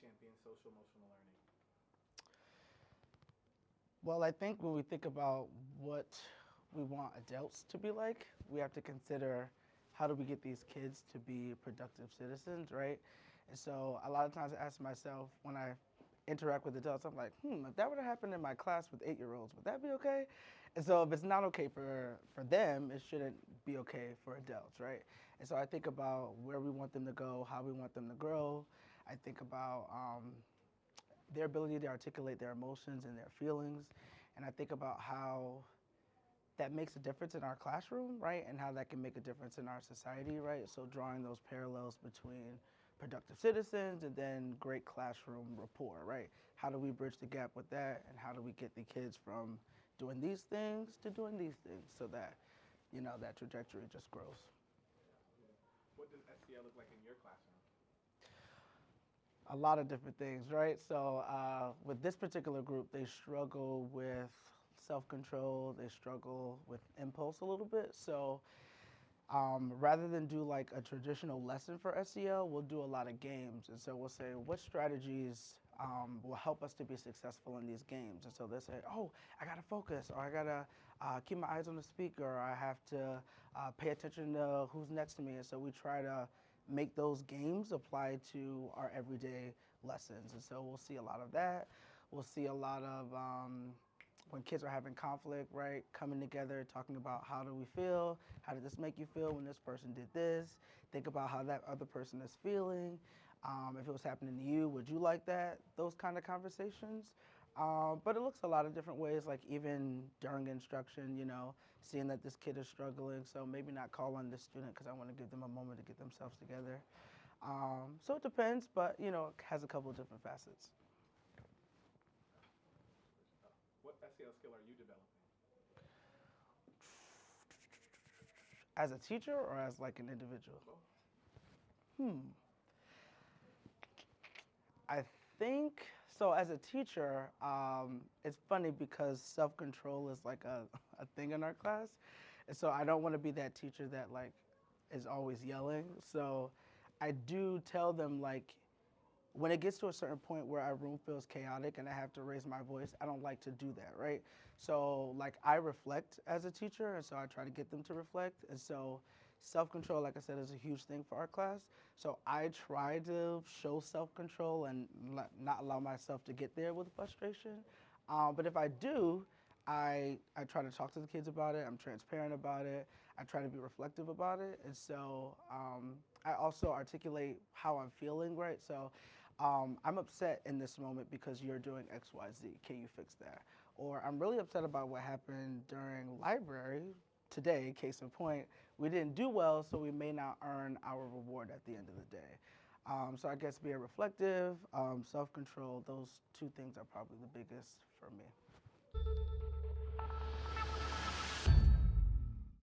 champion social emotional learning? Well, I think when we think about what we want adults to be like, we have to consider how do we get these kids to be productive citizens, right? And so a lot of times I ask myself when I interact with adults, I'm like, if that would have happened in my class with 8-year-olds, would that be okay? And so if it's not okay for them, it shouldn't be okay for adults, right? And so I think about where we want them to go, how we want them to grow. I think about their ability to articulate their emotions and their feelings. And I think about how that makes a difference in our classroom, right? And how that can make a difference in our society, right? So drawing those parallels between productive citizens and then great classroom rapport, right? How do we bridge the gap with that? And how do we get the kids from doing these things to doing these things so that, that trajectory just grows? What does SEL look like in your classroom? A lot of different things, right? So with this particular group, they struggle with self-control. They struggle with impulse a little bit. So rather than do like a traditional lesson for SEL, we'll do a lot of games. And so we'll say, what strategies will help us to be successful in these games? And so they say, oh, I gotta focus, or I gotta keep my eyes on the speaker, or I have to pay attention to who's next to me. And so we try to make those games apply to our everyday lessons. And so we'll see a lot of that. We'll see a lot of when kids are having conflict, right? Coming together, talking about how do we feel? How did this make you feel when this person did this? Think about how that other person is feeling. If it was happening to you, would you like that? Those kind of conversations. But it looks a lot of different ways, like even during instruction, seeing that this kid is struggling, so maybe not call on this student because I want to give them a moment to get themselves together. So it depends, but it has a couple of different facets. What SEL skill are you developing? As a teacher or as like an individual? Both. I think so. As a teacher, it's funny because self-control is like a thing in our class, and so I don't want to be that teacher that like is always yelling. So I do tell them like when it gets to a certain point where our room feels chaotic and I have to raise my voice, I don't like to do that, right? So like I reflect as a teacher, and so I try to get them to reflect. And so self-control, like I said, is a huge thing for our class. So I try to show self-control and not allow myself to get there with frustration. But if I do, I try to talk to the kids about it. I'm transparent about it. I try to be reflective about it. And so I also articulate how I'm feeling, right? So I'm upset in this moment because you're doing X, Y, Z. Can you fix that? Or I'm really upset about what happened during library today, case in point. We didn't do well, so we may not earn our reward at the end of the day. So I guess being reflective, self-control, those two things are probably the biggest for me.